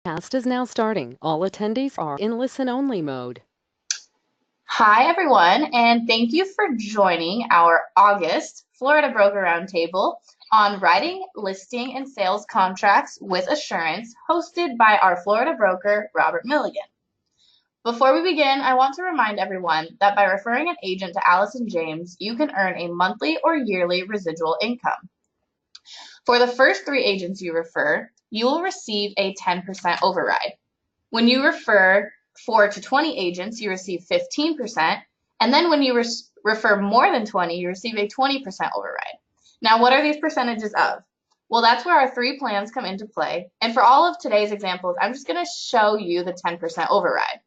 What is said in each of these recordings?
Cast is now starting. All attendees are in listen-only mode. Hi, everyone, and thank you for joining our August Florida Broker Roundtable on writing, listing, and sales contracts with assurance, hosted by our Florida broker, Robert Milligan. Before we begin, I want to remind everyone that by referring an agent to Allison James, you can earn a monthly or yearly residual income. For the first 3 agents you refer, you will receive a 10% override. When you refer 4 to 20 agents, you receive 15%. And then when you refer more than 20, you receive a 20% override. Now, what are these percentages of? Well, that's where our 3 plans come into play. And for all of today's examples, I'm just going to show you the 10% override.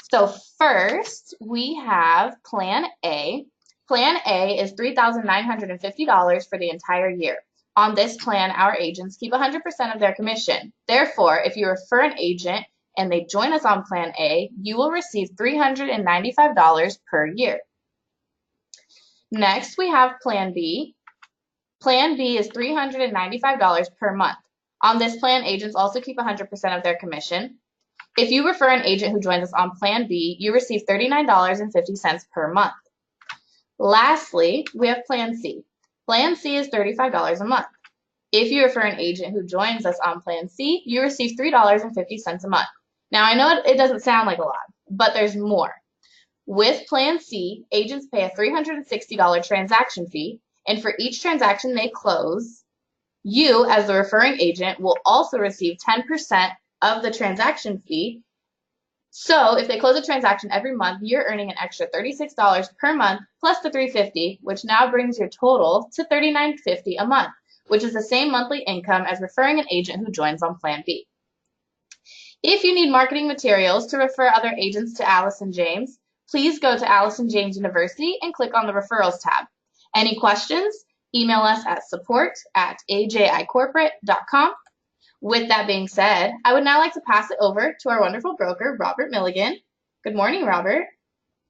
So first, we have Plan A. Plan A is $3,950 for the entire year. On this plan, our agents keep 100% of their commission. Therefore, if you refer an agent and they join us on Plan A, you will receive $395 per year. Next, we have Plan B. Plan B is $395 per month. On this plan, agents also keep 100% of their commission. If you refer an agent who joins us on Plan B, you receive $39.50 per month. Lastly, we have Plan C. Plan C is $35 a month. If you refer an agent who joins us on Plan C, you receive $3.50 a month. Now, I know it doesn't sound like a lot, but there's more. With Plan C, agents pay a $360 transaction fee, and for each transaction they close, you, as the referring agent, will also receive 10% of the transaction fee. So if they close a transaction every month, you're earning an extra $36 per month plus the $350, which now brings your total to $39.50 a month, which is the same monthly income as referring an agent who joins on Plan B. If you need marketing materials to refer other agents to Allison James, please go to Allison James University and click on the Referrals tab. Any questions? Email us at support@ajicorporate.com. With that being said, I would now like to pass it over to our wonderful broker, Robert Milligan. Good morning, Robert.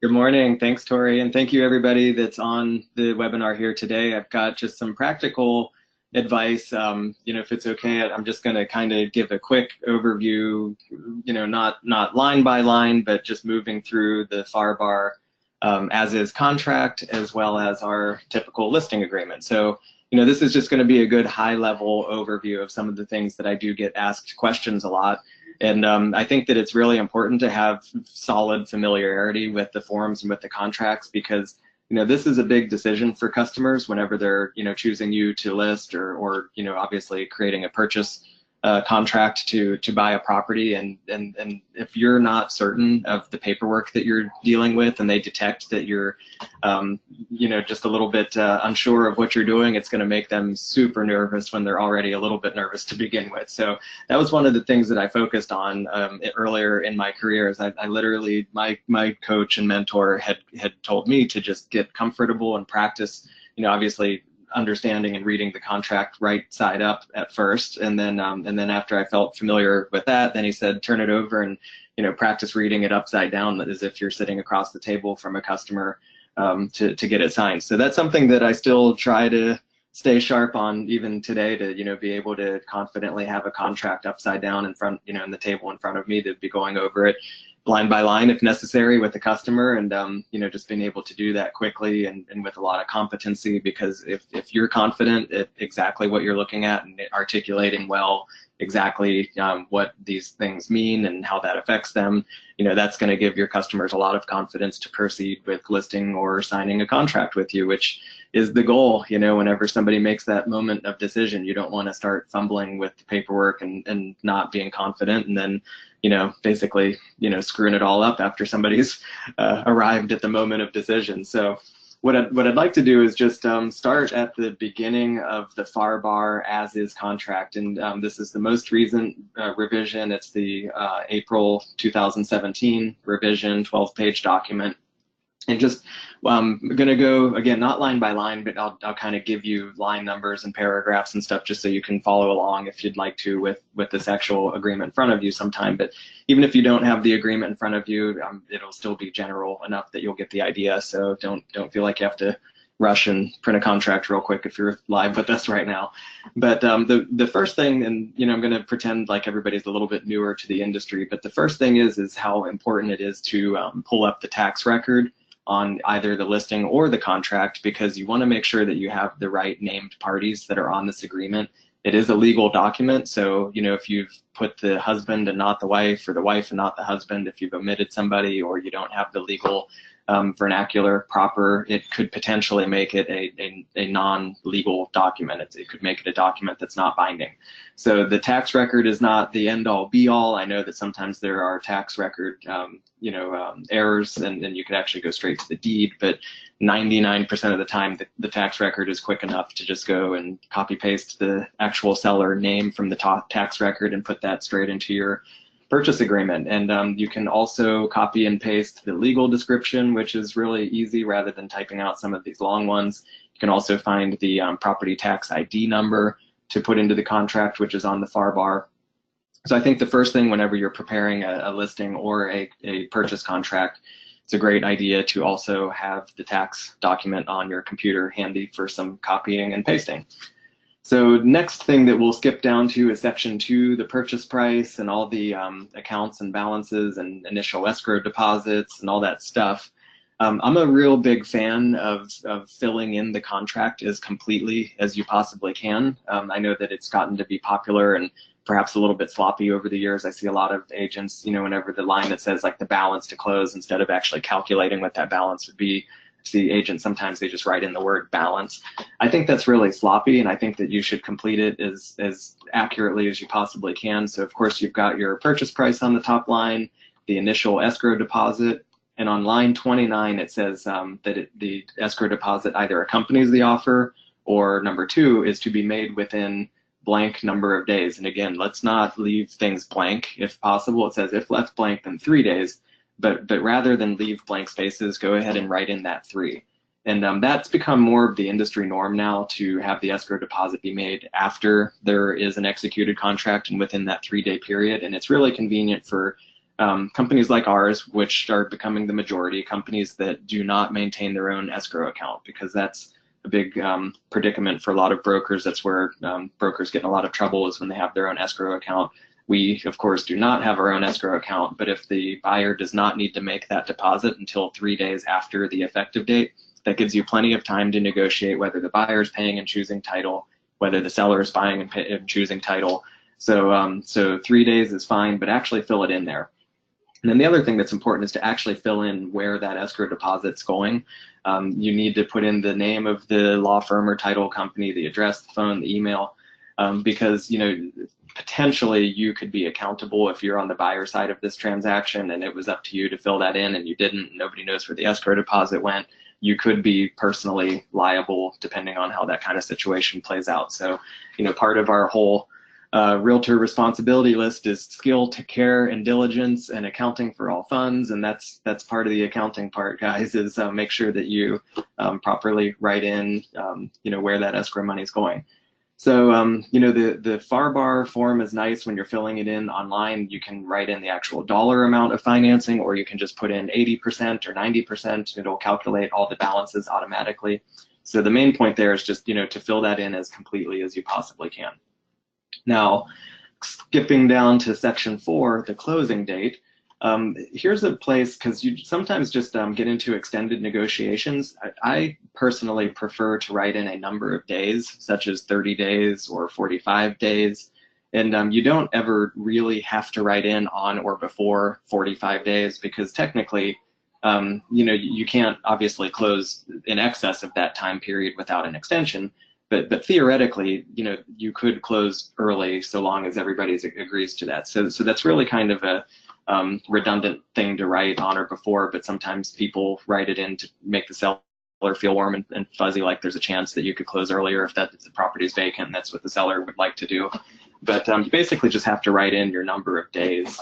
Good morning. Thanks, Tori. And thank you, everybody that's on the webinar here today. I've got just some practical advice. If it's okay, I'm just going to kind of give a quick overview, not line by line, but just moving through the FAR as is contract, as well as our typical listing agreement. So, this is just going to be a good high-level overview of some of the things that I do get asked questions a lot. And I think that it's really important to have solid familiarity with the forms and with the contracts, because this is a big decision for customers whenever they're choosing you to list or obviously creating a purchase contract to buy a property, and if you're not certain of the paperwork that you're dealing with and they detect that you're just a little bit unsure of what you're doing, it's going to make them super nervous when they're already a little bit nervous to begin with. So that was one of the things that I focused on earlier in my career. Is I literally, my coach and mentor had told me to just get comfortable and practice, obviously understanding and reading the contract right side up at first, and then after I felt familiar with that, then he said turn it over and practice reading it upside down, as if you're sitting across the table from a customer to get it signed. So that's something that I still try to stay sharp on even today, to be able to confidently have a contract upside down in front, in the table in front of me, to be going over it line by line if necessary with the customer, and just being able to do that quickly and with a lot of competency, because if you're confident at exactly what you're looking at and articulating well exactly what these things mean and how that affects them, that's going to give your customers a lot of confidence to proceed with listing or signing a contract with you, which is the goal. Whenever somebody makes that moment of decision, you don't want to start fumbling with the paperwork and not being confident, and then basically screwing it all up after somebody's arrived at the moment of decision. So what I'd like to do is just start at the beginning of the FAR as is contract, and this is the most recent revision. It's the April 2017 revision, 12-page document. And just I'm going to go, again, not line by line, but I'll kind of give you line numbers and paragraphs and stuff just so you can follow along if you'd like to with this actual agreement in front of you sometime. But even if you don't have the agreement in front of you, it'll still be general enough that you'll get the idea. So don't feel like you have to rush and print a contract real quick if you're live with us right now. But the first thing, and I'm going to pretend like everybody's a little bit newer to the industry, but the first thing is how important it is to pull up the tax record on either the listing or the contract, because you want to make sure that you have the right named parties that are on this agreement. It is a legal document, so if you've put the husband and not the wife, or the wife and not the husband, if you've omitted somebody, or you don't have the legal vernacular proper, it could potentially make it a non-legal document. It could make it a document that's not binding. So the tax record is not the end-all be-all. I know that sometimes there are tax record errors, and you could actually go straight to the deed, but 99% of the time the tax record is quick enough to just go and copy paste the actual seller name from the tax record and put that straight into your purchase agreement. And you can also copy and paste the legal description, which is really easy rather than typing out some of these long ones. You can also find the property tax ID number to put into the contract, which is on the far bar. So I think the first thing whenever you're preparing a listing or a purchase contract, it's a great idea to also have the tax document on your computer handy for some copying and pasting. So next thing that we'll skip down to is section 2, the purchase price and all the accounts and balances and initial escrow deposits and all that stuff. I'm a real big fan of filling in the contract as completely as you possibly can. I know that it's gotten to be popular and perhaps a little bit sloppy over the years. I see a lot of agents, whenever the line that says like the balance to close, instead of actually calculating what that balance would be, see agents, sometimes they just write in the word balance. I think that's really sloppy, and I think that you should complete it as accurately as you possibly can. So of course you've got your purchase price on the top line, the initial escrow deposit, and on line 29 it says that the escrow deposit either accompanies the offer, or number 2 is to be made within blank number of days. And again, let's not leave things blank if possible. It says if left blank, then 3 days. But rather than leave blank spaces, go ahead and write in that 3. And that's become more of the industry norm now, to have the escrow deposit be made after there is an executed contract and within that 3-day period. And it's really convenient for companies like ours, which are becoming the majority, companies that do not maintain their own escrow account, because that's a big predicament for a lot of brokers. That's where brokers get in a lot of trouble, is when they have their own escrow account. We, of course, do not have our own escrow account, but if the buyer does not need to make that deposit until 3 days after the effective date, that gives you plenty of time to negotiate whether the buyer is paying and choosing title, whether the seller is buying and choosing title. So 3 days is fine, but actually fill it in there. And then the other thing that's important is to actually fill in where that escrow deposit's going. You need to put in the name of the law firm or title company, the address, the phone, the email, because potentially you could be accountable if you're on the buyer side of this transaction and it was up to you to fill that in and you didn't. Nobody knows where the escrow deposit went. You could be personally liable depending on how that kind of situation plays out. So, part of our whole realtor responsibility list is skill to care and diligence and accounting for all funds, and that's part of the accounting part, guys, is make sure that you properly write in where that escrow money is going. So the far bar form is nice when you're filling it in online. You can write in the actual dollar amount of financing, or you can just put in 80% or 90%. It'll calculate all the balances automatically. So the main point there is just to fill that in as completely as you possibly can. Now, skipping down to section 4, the closing date. Here's a place, because you sometimes just get into extended negotiations. I personally prefer to write in a number of days, such as 30 days or 45 days. And you don't ever really have to write in on or before 45 days, because technically, you can't obviously close in excess of that time period without an extension. But theoretically, you could close early so long as everybody agrees to that. So that's really kind of a redundant thing to write on or before, but sometimes people write it in to make the seller feel warm and fuzzy, like there's a chance that you could close earlier if the property is vacant, and that's what the seller would like to do. But you basically just have to write in your number of days.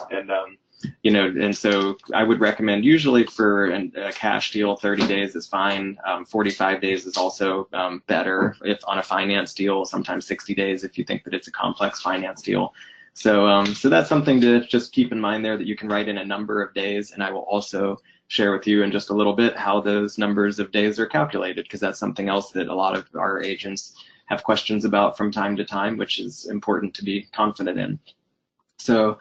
And so I would recommend, usually for a cash deal, 30 days is fine. 45 days is also better if on a finance deal, sometimes 60 days if you think that it's a complex finance deal. So that's something to just keep in mind there, that you can write in a number of days. And I will also share with you in just a little bit how those numbers of days are calculated, because that's something else that a lot of our agents have questions about from time to time, which is important to be confident in. So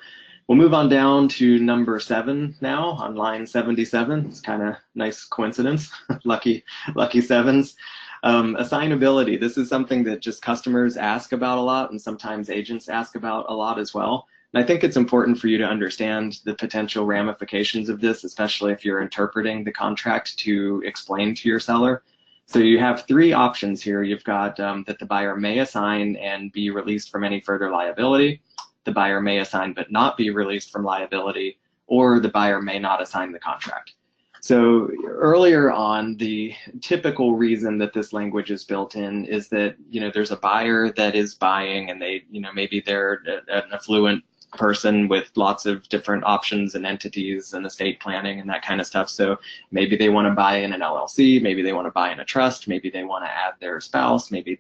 we'll move on down to number 7 now on line 77. It's kind of nice coincidence, lucky sevens. Assignability. This is something that just customers ask about a lot, and sometimes agents ask about a lot as well. And I think it's important for you to understand the potential ramifications of this, especially if you're interpreting the contract to explain to your seller. So you have 3 options here. You've got that the buyer may assign and be released from any further liability, the buyer may assign but not be released from liability, or the buyer may not assign the contract. So earlier on, the typical reason that this language is built in is that, there's a buyer that is buying, and they, maybe they're an affluent person with lots of different options and entities and estate planning and that kind of stuff. So maybe they want to buy in an LLC, maybe they want to buy in a trust, maybe they want to add their spouse, maybe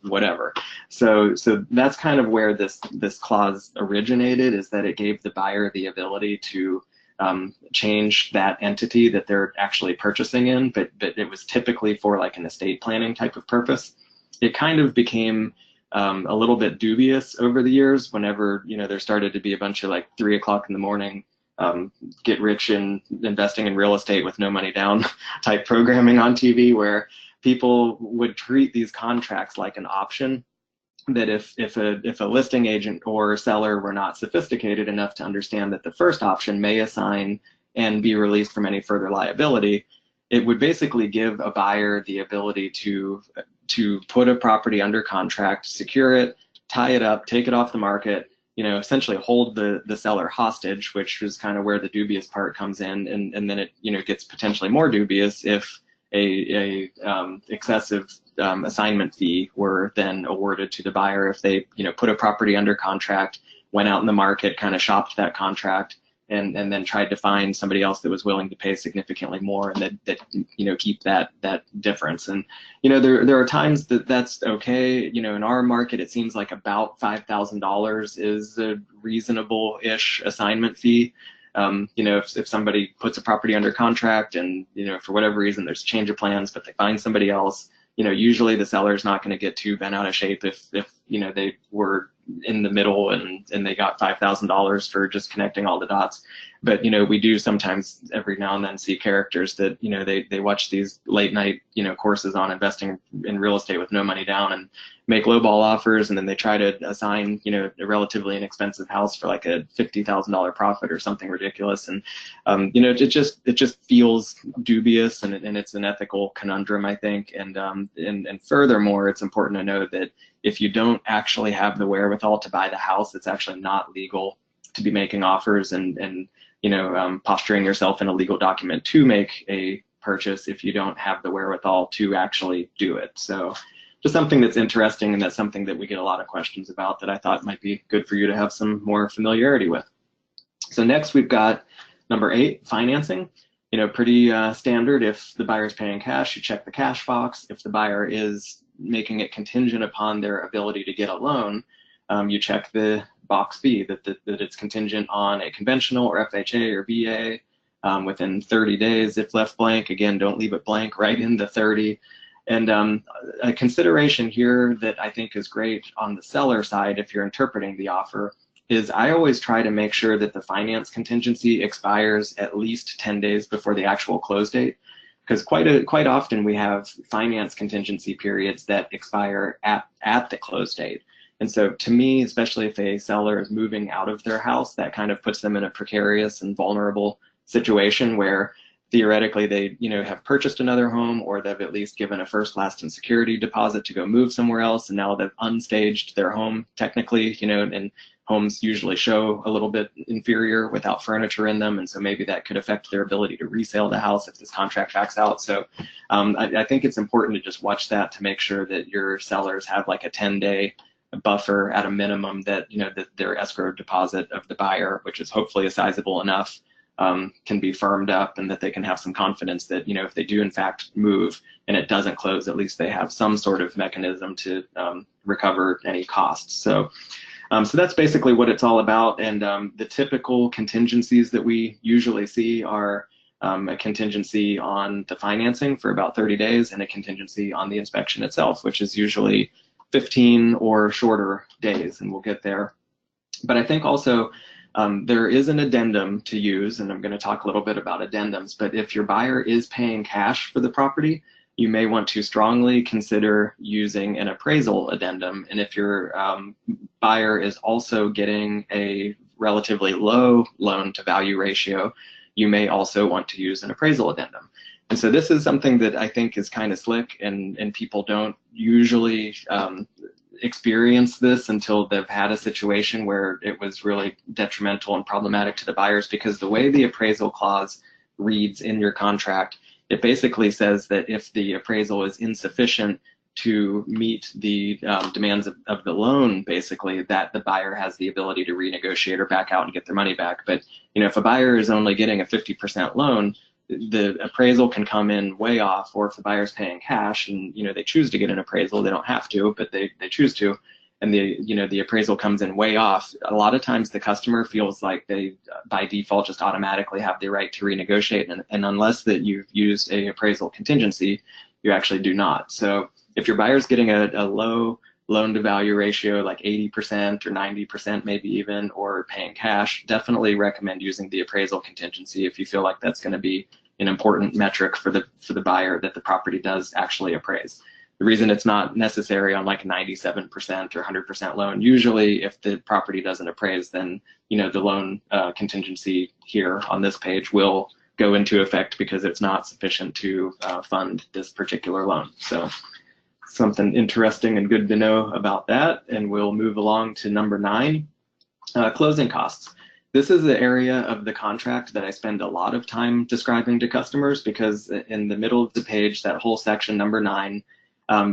whatever. So that's kind of where this clause originated, is that it gave the buyer the ability to change that entity that they're actually purchasing in, but it was typically for like an estate planning type of purpose. It kind of became a little bit dubious over the years whenever, there started to be a bunch of like 3 o'clock in the morning, get rich in investing in real estate with no money down type programming on TV, where people would treat these contracts like an option, that if a listing agent or seller were not sophisticated enough to understand that the first option, may assign and be released from any further liability, it would basically give a buyer the ability to put a property under contract, secure it, tie it up, take it off the market, essentially hold the seller hostage, which is kind of where the dubious part comes in, and then it gets potentially more dubious if a excessive assignment fee were then awarded to the buyer if they put a property under contract, went out in the market, kind of shopped that contract, and then tried to find somebody else that was willing to pay significantly more, and that keep that difference. And there are times that that's okay. In our market, it seems like about $5,000 is a reasonable-ish assignment fee. If somebody puts a property under contract and for whatever reason there's a change of plans, but they find somebody else, usually the seller's not going to get too bent out of shape if they were in the middle and they got $5,000 for just connecting all the dots. But we do sometimes every now and then see characters that they watch these late night courses on investing in real estate with no money down and make lowball offers, and then they try to assign a relatively inexpensive house for like a $50,000 profit or something ridiculous, and it just feels dubious, and it's an ethical conundrum, I think. And furthermore, it's important to know that if you don't actually have the wherewithal to buy the house, it's actually not legal to be making offers and posturing yourself in a legal document to make a purchase if you don't have the wherewithal to actually do it. So just something that's interesting, and that's something that we get a lot of questions about that I thought might be good for you to have some more familiarity with. So next we've got number 8, financing. Pretty standard. If the buyer's paying cash, you check the cash box. If the buyer is making it contingent upon their ability to get a loan, you check the box B, that it's contingent on a conventional or FHA or VA within 30 days. If left blank, again, don't leave it blank, write in the 30. And a consideration here that I think is great on the seller side if you're interpreting the offer is I always try to make sure that the finance contingency expires at least 10 days before the actual close date, because quite often we have finance contingency periods that expire at the close date. And so to me, especially if a seller is moving out of their house, that kind of puts them in a precarious and vulnerable situation where theoretically they have purchased another home, or they've at least given a first, last, and security deposit to go move somewhere else, and now they've unstaged their home technically, and homes usually show a little bit inferior without furniture in them, and so maybe that could affect their ability to resale the house if this contract backs out. So I think it's important to just watch that to make sure that your sellers have like a 10-day buffer at a minimum, that that their escrow deposit of the buyer, which is hopefully sizable enough, can be firmed up, and that they can have some confidence that if they do in fact move and it doesn't close, at least they have some sort of mechanism to recover any costs. So that's basically what it's all about. And the typical contingencies that we usually see are a contingency on the financing for about 30 days, and a contingency on the inspection itself, which is usually 15 or shorter days, and we'll get there. But I think also there is an addendum to use, and I'm going to talk a little bit about addendums, but if your buyer is paying cash for the property, you may want to strongly consider using an appraisal addendum. And if your buyer is also getting a relatively low loan to value ratio, you may also want to use an appraisal addendum. And so this is something that I think is kind of slick, and people don't usually experience this until they've had a situation where it was really detrimental and problematic to the buyers, because the way the appraisal clause reads in your contract, it basically says that if the appraisal is insufficient to meet the demands of the loan, basically, that the buyer has the ability to renegotiate or back out and get their money back. But if a buyer is only getting a 50% loan, the appraisal can come in way off. Or if the buyer's paying cash and they choose to get an appraisal, they don't have to, but they choose to, and the appraisal comes in way off, a lot of times the customer feels like they by default just automatically have the right to renegotiate, and unless that you've used a appraisal contingency, you actually do not. So if your buyer's getting a low loan to value ratio, like 80% or 90% maybe even, or paying cash, definitely recommend using the appraisal contingency if you feel like that's going to be an important metric for the buyer that the property does actually appraise. The reason it's not necessary on like 97% or 100% loan, usually if the property doesn't appraise, then the loan contingency here on this page will go into effect because it's not sufficient to fund this particular loan. So something interesting and good to know about that. And we'll move along to number 9, closing costs. This is the area of the contract that I spend a lot of time describing to customers, because in the middle of the page, that whole section, number 9,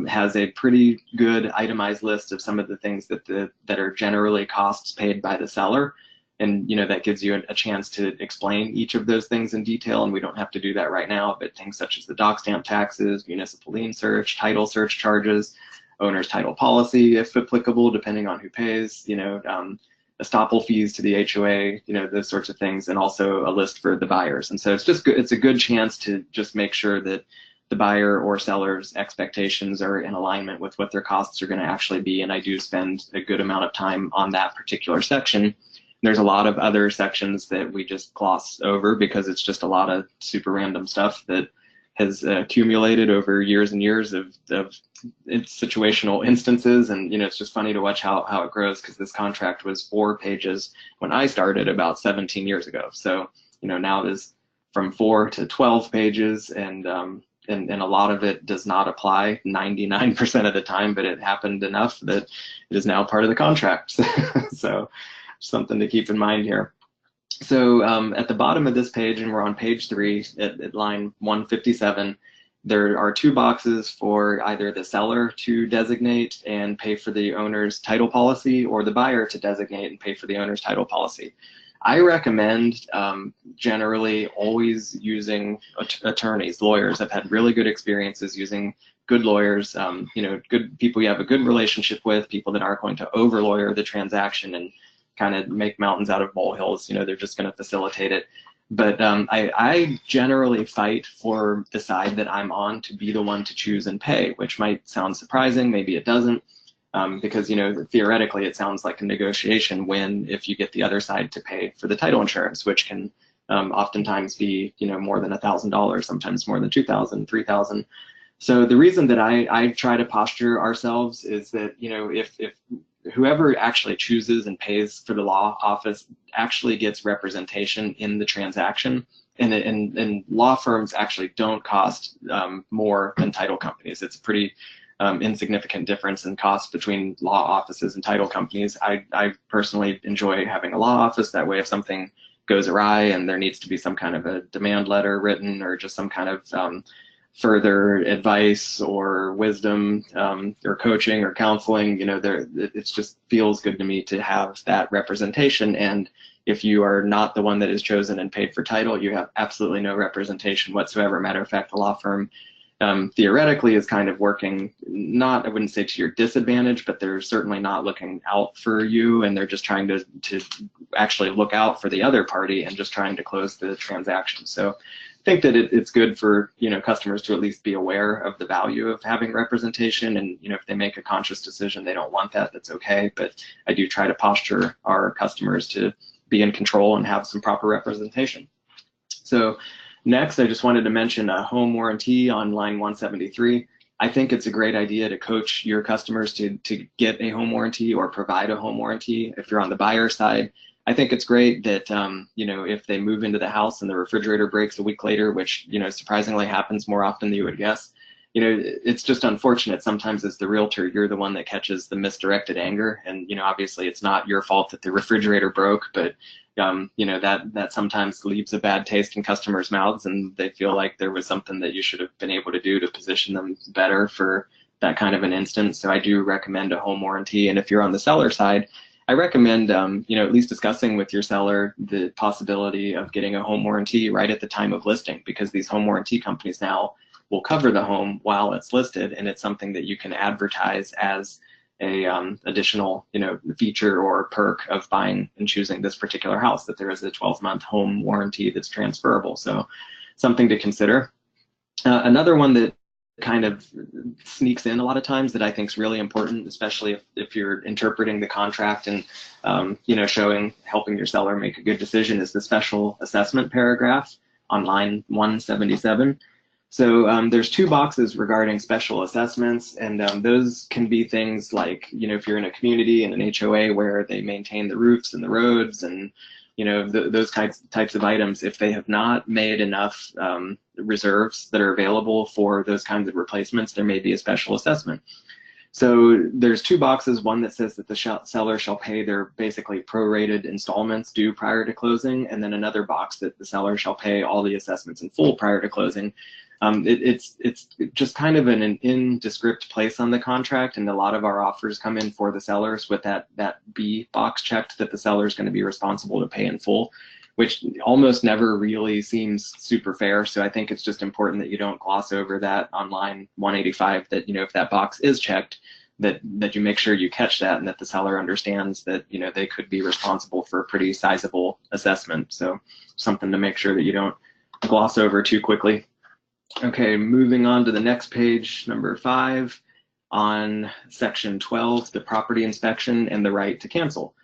has a pretty good itemized list of some of the things that are generally costs paid by the seller. And that gives you a chance to explain each of those things in detail, and we don't have to do that right now, but things such as the dock stamp taxes, municipal lien search, title search charges, owner's title policy, if applicable, depending on who pays, estoppel fees to the HOA, those sorts of things, and also a list for the buyers. And so it's just good, it's a good chance to just make sure that the buyer or seller's expectations are in alignment with what their costs are going to actually be. And I do spend a good amount of time on that particular section. There's a lot of other sections that we just gloss over because it's just a lot of super random stuff that has accumulated over years and years of situational instances. And it's just funny to watch how it grows, because this contract was 4 pages when I started about 17 years ago. So now it is from 4 to 12 pages, and a lot of it does not apply 99% of the time, but it happened enough that it is now part of the contract. So something to keep in mind here. So at the bottom of this page, and we're on page 3 at line 157, there are 2 boxes for either the seller to designate and pay for the owner's title policy, or the buyer to designate and pay for the owner's title policy. I recommend generally always using attorneys, lawyers. I've had really good experiences using good lawyers, good people you have a good relationship with, people that aren't going to over-lawyer the transaction and kind of make mountains out of molehills. They're just going to facilitate it. But I generally fight for the side that I'm on to be the one to choose and pay, which might sound surprising, maybe it doesn't, because theoretically it sounds like a negotiation win if you get the other side to pay for the title insurance, which can oftentimes be more than $1,000, sometimes more than $2,000, $3,000. So the reason that I try to posture ourselves is that if whoever actually chooses and pays for the law office actually gets representation in the transaction, and law firms actually don't cost more than title companies. It's a pretty insignificant difference in cost between law offices and title companies. I personally enjoy having a law office. That way, if something goes awry and there needs to be some kind of a demand letter written, or just some kind of further advice or wisdom or coaching or counseling, it just feels good to me to have that representation. And if you are not the one that is chosen and paid for title, you have absolutely no representation whatsoever. Matter of fact, the law firm theoretically is kind of working, not, I wouldn't say to your disadvantage, but they're certainly not looking out for you, and they're just trying to actually look out for the other party and just trying to close the transaction. So I think that it's good for, customers to at least be aware of the value of having representation, and if they make a conscious decision they don't want that, that's okay. But I do try to posture our customers to be in control and have some proper representation. So next, I just wanted to mention a home warranty on line 173. I think it's a great idea to coach your customers to get a home warranty or provide a home warranty if you're on the buyer side. I think it's great that, if they move into the house and the refrigerator breaks a week later, which, surprisingly happens more often than you would guess, it's just unfortunate sometimes as the realtor, you're the one that catches the misdirected anger. And, obviously it's not your fault that the refrigerator broke, but that sometimes leaves a bad taste in customers' mouths, and they feel like there was something that you should have been able to do to position them better for that kind of an instance. So I do recommend a home warranty. And if you're on the seller side, I recommend, at least discussing with your seller the possibility of getting a home warranty right at the time of listing, because these home warranty companies now will cover the home while it's listed, and it's something that you can advertise as a additional, feature or perk of buying and choosing this particular house, that there is a 12-month home warranty that's transferable. So something to consider. Another one that kind of sneaks in a lot of times that I think is really important, especially if you're interpreting the contract and helping your seller make a good decision, is the special assessment paragraph on line 177. So there's two boxes regarding special assessments, and those can be things like, if you're in a community in an HOA where they maintain the roofs and the roads and those types of items. If they have not made enough reserves that are available for those kinds of replacements, there may be a special assessment. So there's two boxes, one that says that the seller shall pay their basically prorated installments due prior to closing, and then another box that the seller shall pay all the assessments in full prior to closing. It's just kind of an indescript place on the contract, and a lot of our offers come in for the sellers with that B box checked, that the seller is going to be responsible to pay in full, which almost never really seems super fair. So I think it's just important that you don't gloss over that on line 185, that if that box is checked, that you make sure you catch that, and that the seller understands that they could be responsible for a pretty sizable assessment. So something to make sure that you don't gloss over too quickly. Okay, moving on to the next page, number 5, on section 12, the property inspection and the right to cancel.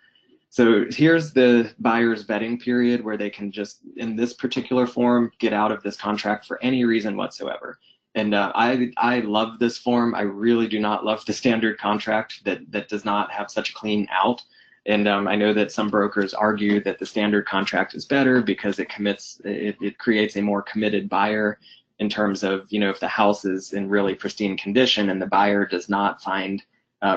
So here's the buyer's vetting period where they can just, in this particular form, get out of this contract for any reason whatsoever. And I love this form. I really do not love the standard contract that does not have such a clean out. And I know that some brokers argue that the standard contract is better because it creates a more committed buyer, in terms of, if the house is in really pristine condition and the buyer does not find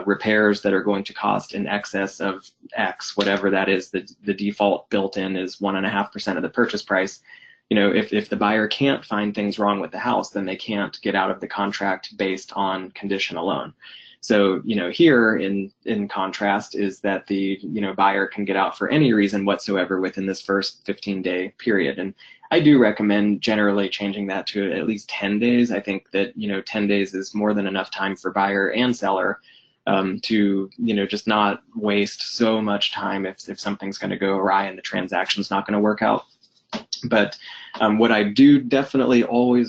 repairs that are going to cost in excess of X, whatever that is, the default built in is 1.5% of the purchase price. If the buyer can't find things wrong with the house, then they can't get out of the contract based on condition alone. So, here in contrast is that the, buyer can get out for any reason whatsoever within this first 15-day period. And I do recommend generally changing that to at least 10 days. I think that, 10 days is more than enough time for buyer and seller to, just not waste so much time if something's going to go awry and the transaction's not going to work out. But what I do definitely always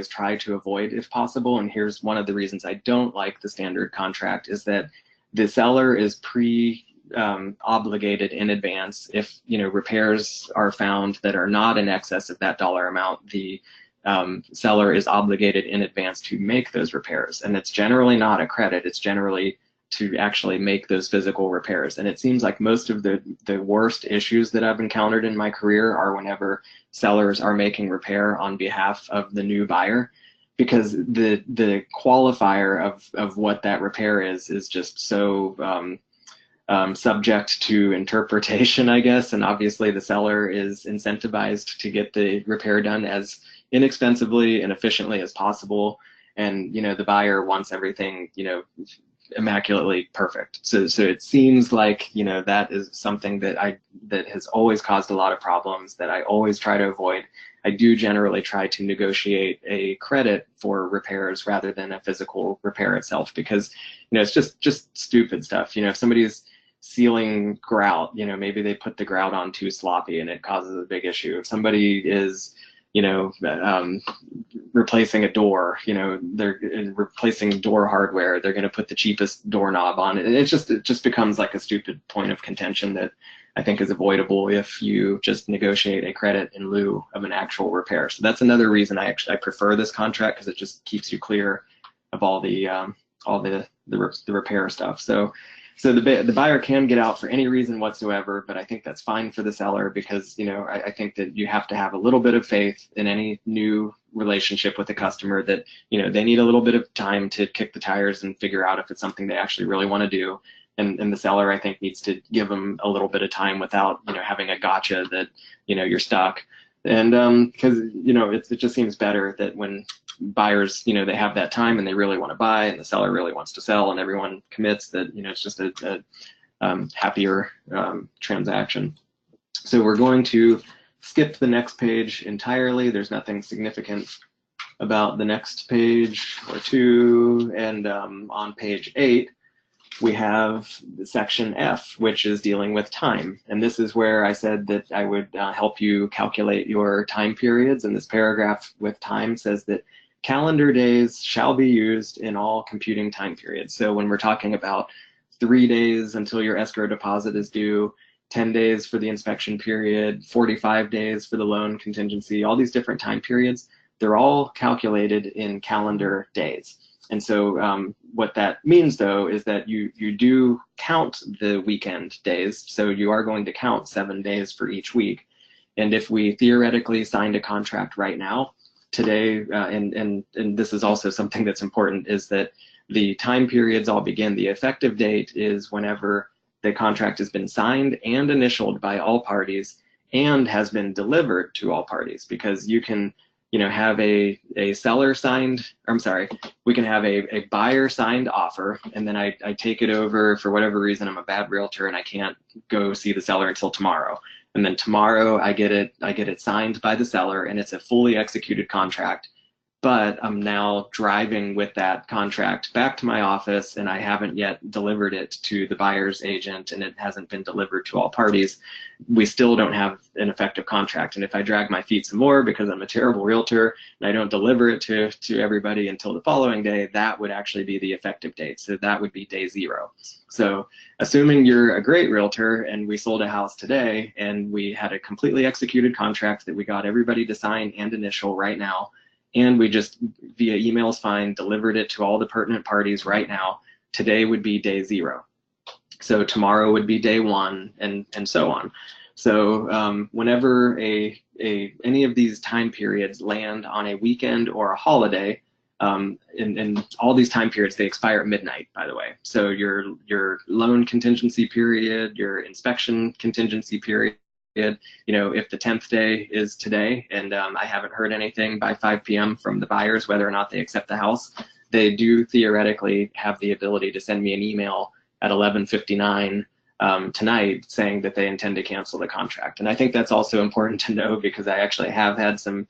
try to avoid if possible, and here's one of the reasons I don't like the standard contract, is that the seller is obligated in advance. If repairs are found that are not in excess of that dollar amount, the seller is obligated in advance to make those repairs. And it's generally not a credit, it's generally to actually make those physical repairs. And it seems like most of the worst issues that I've encountered in my career are whenever sellers are making repair on behalf of the new buyer, because the qualifier of what that repair is just so subject to interpretation, I guess. And obviously the seller is incentivized to get the repair done as inexpensively and efficiently as possible. And the buyer wants everything immaculately perfect. So it seems like, that is something that has always caused a lot of problems that I always try to avoid. I do generally try to negotiate a credit for repairs rather than a physical repair itself, because it's just stupid stuff. If somebody's sealing grout, maybe they put the grout on too sloppy and it causes a big issue. If somebody is replacing a door, they're replacing door hardware, they're going to put the cheapest doorknob on it. It just becomes like a stupid point of contention that I think is avoidable if you just negotiate a credit in lieu of an actual repair. So that's another reason I prefer this contract, because it just keeps you clear of all the repair stuff. So the buyer can get out for any reason whatsoever, but I think that's fine for the seller, because I think that you have to have a little bit of faith in any new relationship with a customer that they need a little bit of time to kick the tires and figure out if it's something they actually really want to do. And the seller, I think, needs to give them a little bit of time without having a gotcha that you're stuck. And because it just seems better that when buyers they have that time and they really want to buy, and the seller really wants to sell, and everyone commits, that it's just a happier transaction. So we're going to skip the next page entirely. There's nothing significant about the next page or two. And on page 8 we have the section F, which is dealing with time. And this is where I said that I would help you calculate your time periods. And this paragraph with time says that calendar days shall be used in all computing time periods. So when we're talking about 3 days until your escrow deposit is due, 10 days for the inspection period, 45 days for the loan contingency, all these different time periods, they're all calculated in calendar days. And so what that means, though, is that you do count the weekend days. So you are going to count 7 days for each week. And if we theoretically signed a contract right now, today, and this is also something that's important, is that the time periods all begin. The effective date is whenever the contract has been signed and initialed by all parties and has been delivered to all parties, because you can have a seller signed, or I'm sorry, we can have a buyer signed offer, and then I take it over for whatever reason. I'm a bad realtor and I can't go see the seller until tomorrow. And then tomorrow I get it signed by the seller, and it's a fully executed contract. But I'm now driving with that contract back to my office, and I haven't yet delivered it to the buyer's agent, and it hasn't been delivered to all parties. We still don't have an effective contract. And if I drag my feet some more because I'm a terrible realtor and I don't deliver it to everybody until the following day, that would actually be the effective date. So that would be day 0. So assuming you're a great realtor and we sold a house today and we had a completely executed contract that we got everybody to sign and initial right now, and we just via email is fine, delivered it to all the pertinent parties right now, today would be day 0. So tomorrow would be day 1, and so on. So whenever any of these time periods land on a weekend or a holiday, and all these time periods, they expire at midnight, by the way. So your loan contingency period, your inspection contingency period, if the 10th day is today and I haven't heard anything by 5 p.m. from the buyers whether or not they accept the house, they do theoretically have the ability to send me an email at 11:59 tonight saying that they intend to cancel the contract. And I think that's also important to know, because I actually have had some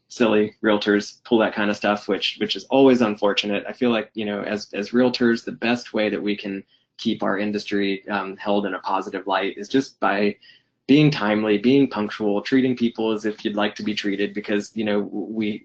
silly realtors pull that kind of stuff, which is always unfortunate. I feel like, as realtors, the best way that we can keep our industry held in a positive light is just by being timely, being punctual, treating people as if you'd like to be treated, because we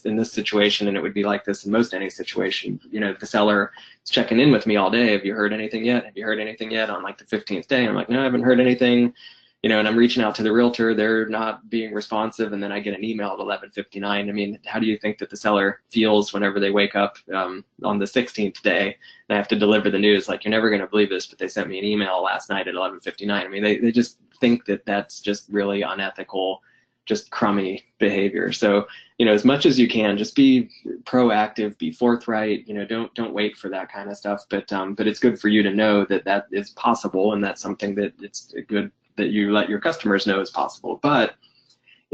in this situation, and it would be like this in most any situation, the seller is checking in with me all day. Have you heard anything yet? Have you heard anything yet? On like the 15th day, I'm like, no, I haven't heard anything. And I'm reaching out to the realtor, they're not being responsive, and then I get an email at 11:59. I mean, how do you think that the seller feels whenever they wake up on the 16th day and I have to deliver the news? Like, you're never going to believe this, but they sent me an email last night at 11:59. I mean, they just think that that's just really unethical, just crummy behavior. So, as much as you can, just be proactive, be forthright, don't wait for that kind of stuff. But it's good for you to know that that is possible, and that's something that it's good that you let your customers know is possible. But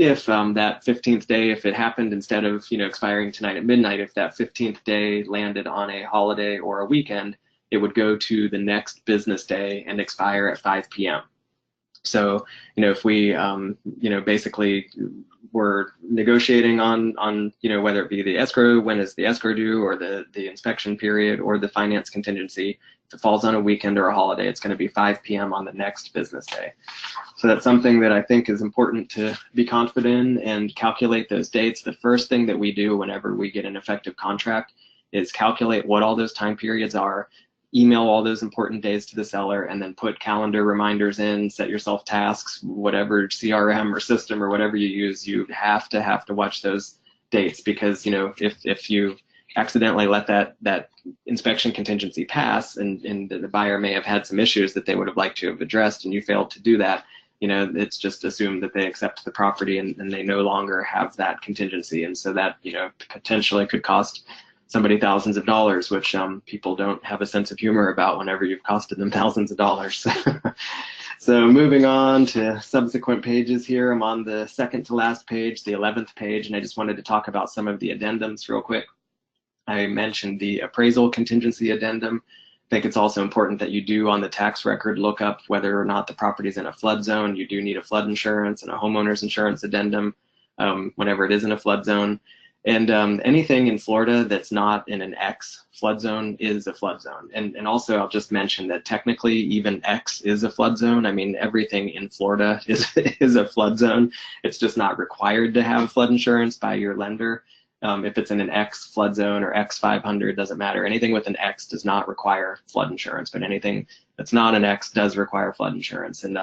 if that 15th day, if it happened instead of, expiring tonight at midnight, if that 15th day landed on a holiday or a weekend, it would go to the next business day and expire at 5 p.m. So, if we, basically were negotiating on, whether it be the escrow, when is the escrow due, or the inspection period, or the finance contingency, if it falls on a weekend or a holiday, it's going to be 5 p.m. on the next business day. So that's something that I think is important to be confident in and calculate those dates. The first thing that we do whenever we get an effective contract is calculate what all those time periods are, email all those important days to the seller, and then put calendar reminders in, set yourself tasks, whatever CRM or system or whatever you use, you have to watch those dates, because if you accidentally let that inspection contingency pass, and the buyer may have had some issues that they would have liked to have addressed, and you failed to do that, it's just assumed that they accept the property and they no longer have that contingency, and so that potentially could cost somebody thousands of dollars, which people don't have a sense of humor about whenever you've costed them thousands of dollars. So moving on to subsequent pages here, I'm on the second to last page, the 11th page, and I just wanted to talk about some of the addendums real quick. I mentioned the appraisal contingency addendum. I think it's also important that you do on the tax record look up whether or not the property is in a flood zone. You do need a flood insurance and a homeowner's insurance addendum whenever it is in a flood zone. And anything in Florida that's not in an X flood zone is a flood zone. And also I'll just mention that technically even X is a flood zone. I mean, everything in Florida is a flood zone. It's just not required to have flood insurance by your lender. If it's in an X flood zone or X 500, doesn't matter. Anything with an X does not require flood insurance, but anything that's not an X does require flood insurance. And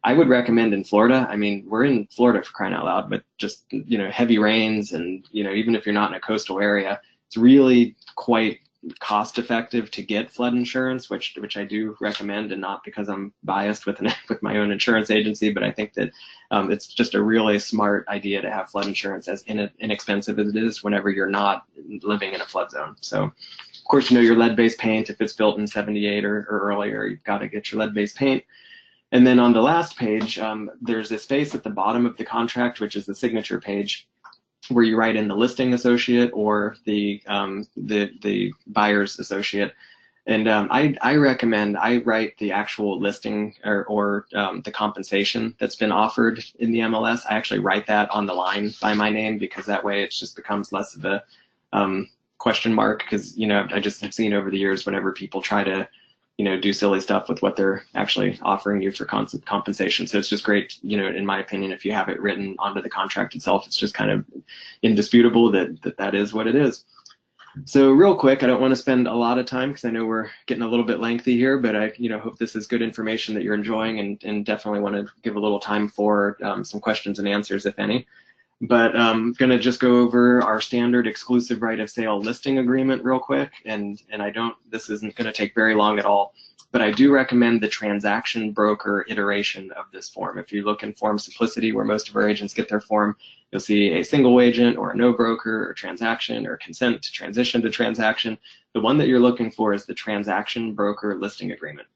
I would recommend in Florida, I mean, we're in Florida for crying out loud, but just, heavy rains and, even if you're not in a coastal area, it's really quite cost effective to get flood insurance, which I do recommend, and not because I'm biased with my own insurance agency, but I think that it's just a really smart idea to have flood insurance, as inexpensive as it is whenever you're not living in a flood zone. So of course, your lead-based paint, if it's built in 78 or earlier, you've got to get your lead-based paint. And then on the last page, there's this space at the bottom of the contract, which is the signature page, where you write in the listing associate or the buyer's associate. And I recommend I write the actual listing or the compensation that's been offered in the MLS. I actually write that on the line by my name, because that way it just becomes less of a question mark, because I just have seen over the years whenever people try to do silly stuff with what they're actually offering you for compensation. So it's just great, in my opinion, if you have it written onto the contract itself, it's just kind of indisputable that is what it is. So real quick, I don't want to spend a lot of time because I know we're getting a little bit lengthy here, but I hope this is good information that you're enjoying, and definitely want to give a little time for some questions and answers, if any. But I'm going to just go over our standard exclusive right of sale listing agreement real quick, and this isn't going to take very long at all, but I do recommend the transaction broker iteration of this form. If you look in Form Simplicity, where most of our agents get their form, you'll see a single agent or a no broker or transaction or consent to transition to transaction. The one that you're looking for is the transaction broker listing agreement.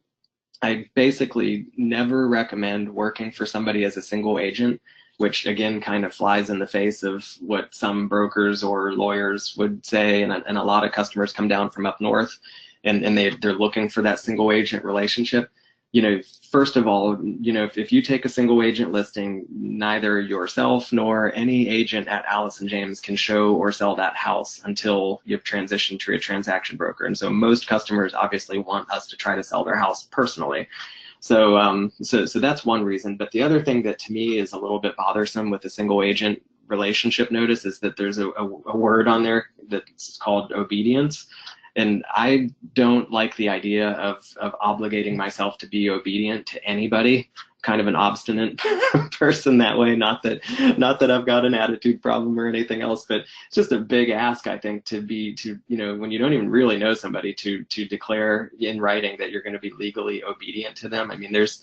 I basically never recommend working for somebody as a single agent, which again kind of flies in the face of what some brokers or lawyers would say, and a lot of customers come down from up north, and they're looking for that single agent relationship. First of all, if you take a single agent listing, neither yourself nor any agent at Allison James can show or sell that house until you've transitioned to a transaction broker. And so most customers obviously want us to try to sell their house personally. So that's one reason. But the other thing that to me is a little bit bothersome with a single agent relationship notice is that there's a word on there that's called obedience. And I don't like the idea of obligating myself to be obedient to anybody. Kind of an obstinate person that way. Not that I've got an attitude problem or anything else, but it's just a big ask, I think, when you don't even really know somebody, to declare in writing that you're going to be legally obedient to them. I mean, there's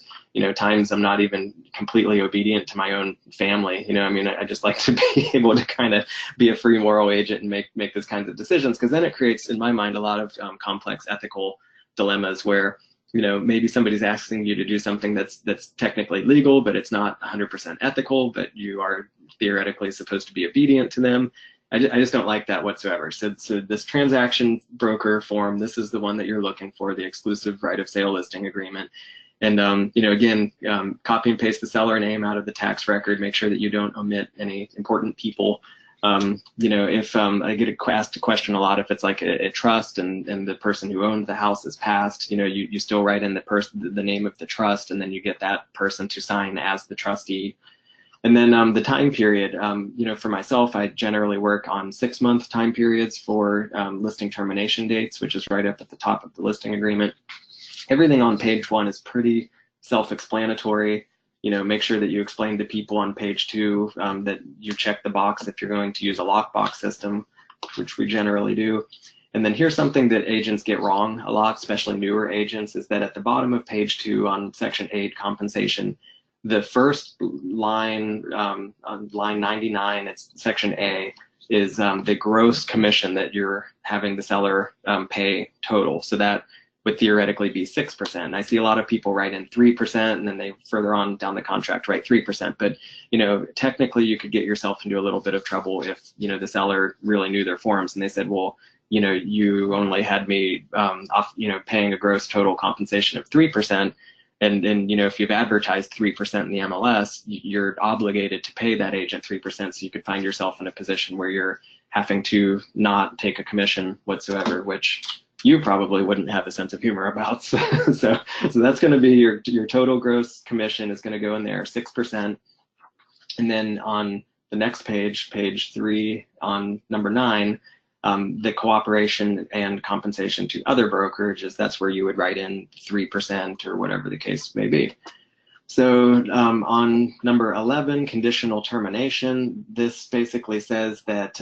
times I'm not even completely obedient to my own family. I just like to be able to kind of be a free moral agent and make those kinds of decisions, because then it creates, in my mind, a lot of complex ethical dilemmas where maybe somebody's asking you to do something that's technically legal, but it's not 100% ethical, but you are theoretically supposed to be obedient to them. I just don't like that whatsoever. So this transaction broker form, this is the one that you're looking for, the exclusive right of sale listing agreement. And again, copy and paste the seller name out of the tax record. Make sure that you don't omit any important people. If I get asked a question a lot, if it's like a trust and the person who owned the house is passed, you still write in the name of the trust, and then you get that person to sign as the trustee. And then the time period, for myself, I generally work on 6-month time periods for listing termination dates, which is right up at the top of the listing agreement. Everything on page 1 is pretty self-explanatory. Make sure that you explain to people on page 2 that you check the box if you're going to use a lockbox system, which we generally do. And then here's something that agents get wrong a lot, especially newer agents, is that at the bottom of page 2 on section 8, compensation, the first line, on line 99, it's section A, is the gross commission that you're having the seller pay total. So that would theoretically be 6%. I see a lot of people write in 3%, and then they further on down the contract write 3%. But technically, you could get yourself into a little bit of trouble if the seller really knew their forms and they said, well, you only had me off, paying a gross total compensation of 3%. And if you've advertised 3% in the MLS, you're obligated to pay that agent 3%. So you could find yourself in a position where you're having to not take a commission whatsoever, which you probably wouldn't have a sense of humor about. So that's going to be your total gross commission is going to go in there, 6%. And then on the next page, page 3, on number 9, the cooperation and compensation to other brokerages, that's where you would write in 3% or whatever the case may be. So on number 11, conditional termination, this basically says that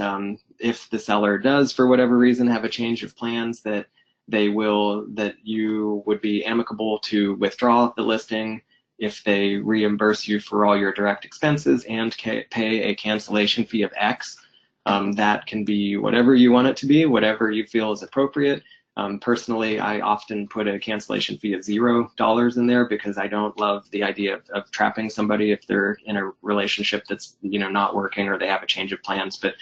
if the seller does, for whatever reason, have a change of plans, that you would be amicable to withdraw the listing if they reimburse you for all your direct expenses and pay a cancellation fee of X. That can be whatever you want it to be, whatever you feel is appropriate. Personally, I often put a cancellation fee of $0 in there because I don't love the idea of trapping somebody if they're in a relationship that's not working or they have a change of plans. But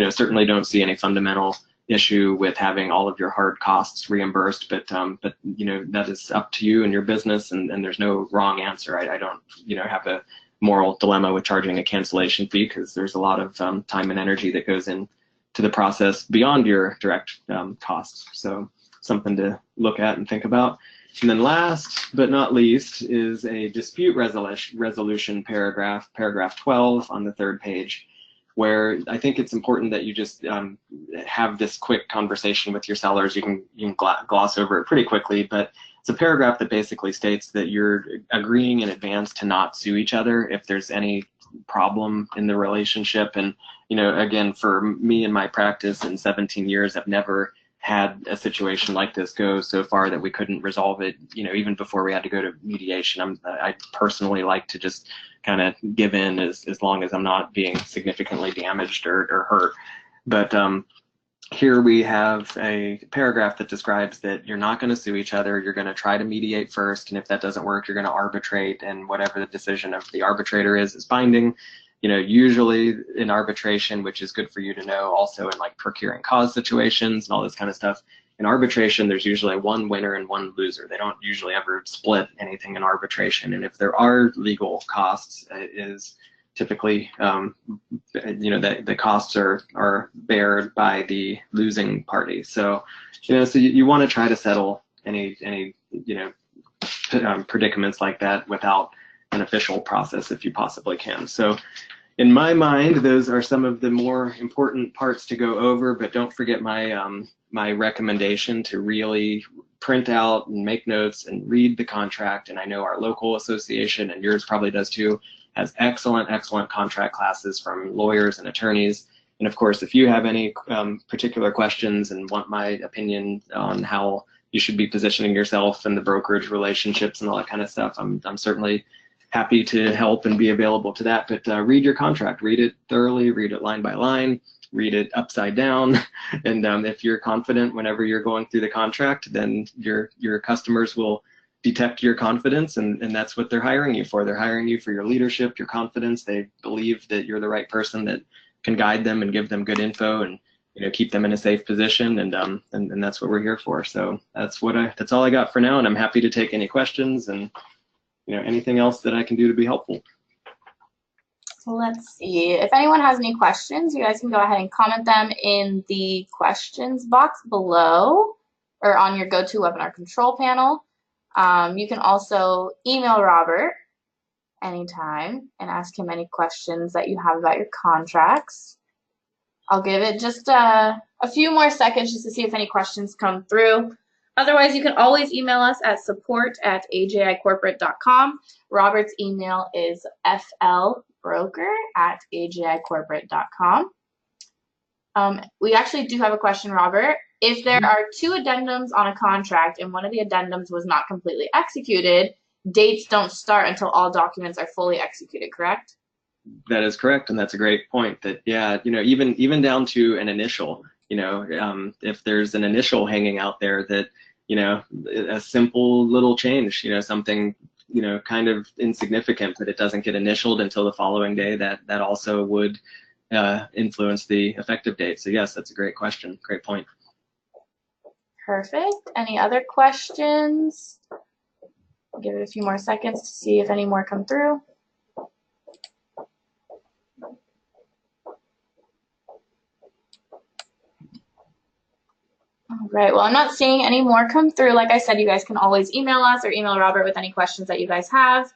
certainly don't see any fundamental issue with having all of your hard costs reimbursed. But that is up to you and your business, and there's no wrong answer. I don't have a moral dilemma with charging a cancellation fee because there's a lot of time and energy that goes into the process beyond your direct costs. So something to look at and think about. And then last but not least is a dispute resolution paragraph, paragraph 12 on the 3rd page, where I think it's important that you just have this quick conversation with your sellers. You can gloss over it pretty quickly, but it's a paragraph that basically states that you're agreeing in advance to not sue each other if there's any problem in the relationship. And again, for me and my practice in 17 years, I've never had a situation like this go so far that we couldn't resolve it, even before we had to go to mediation. I personally like to just kind of give in as long as I'm not being significantly damaged or hurt. But here we have a paragraph that describes that you're not going to sue each other. You're going to try to mediate first, and if that doesn't work, you're going to arbitrate, and whatever the decision of the arbitrator is binding. Usually in arbitration, which is good for you to know, also in like procuring cause situations and all this kind of stuff, in arbitration, there's usually one winner and one loser. They don't usually ever split anything in arbitration. And if there are legal costs, it is typically, the costs are bared by the losing party. So, so you want to try to settle any predicaments like that without an official process if you possibly can. So in my mind, those are some of the more important parts to go over, but don't forget my recommendation to really print out and make notes and read the contract. And I know our local association, and yours probably does too, has excellent contract classes from lawyers and attorneys. And of course, if you have any particular questions and want my opinion on how you should be positioning yourself in the brokerage relationships and all that kind of stuff, I'm certainly happy to help and be available to that. But read your contract, read it thoroughly, read it line by line, read it upside down. And if you're confident whenever you're going through the contract, then your customers will detect your confidence, and that's what they're hiring you for. They're hiring you for your leadership, your confidence. They believe that you're the right person that can guide them and give them good info and keep them in a safe position, and that's what we're here for. So that's all I got for now, and I'm happy to take any questions and anything else that I can do to be helpful. Let's see. If anyone has any questions, you guys can go ahead and comment them in the questions box below or on your GoToWebinar control panel. You can also email Robert anytime and ask him any questions that you have about your contracts. I'll give it just a few more seconds just to see if any questions come through. Otherwise, you can always email us at support@ajicorporate.com. Robert's email is flbroker@ajicorporate.com. We actually do have a question, Robert. If there are 2 addendums on a contract and one of the addendums was not completely executed, dates don't start until all documents are fully executed, correct? That is correct, and that's a great point. That even down to an initial, if there's an initial hanging out there that a simple little change, something kind of insignificant, but it doesn't get initialed until the following day, that also would influence the effective date. So yes, that's a great question. Great point. Perfect. Any other questions? I'll give it a few more seconds to see if any more come through. All right, well, I'm not seeing any more come through. Like I said, you guys can always email us or email Robert with any questions that you guys have.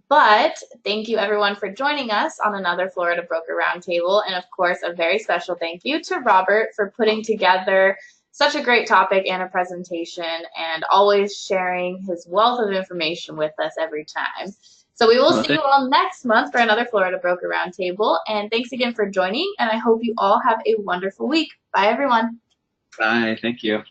But thank you, everyone, for joining us on another Florida Broker Roundtable. And, of course, a very special thank you to Robert for putting together such a great topic and a presentation and always sharing his wealth of information with us every time. So we will see you all next month for another Florida Broker Roundtable. And thanks again for joining, and I hope you all have a wonderful week. Bye, everyone. Bye. Thank you.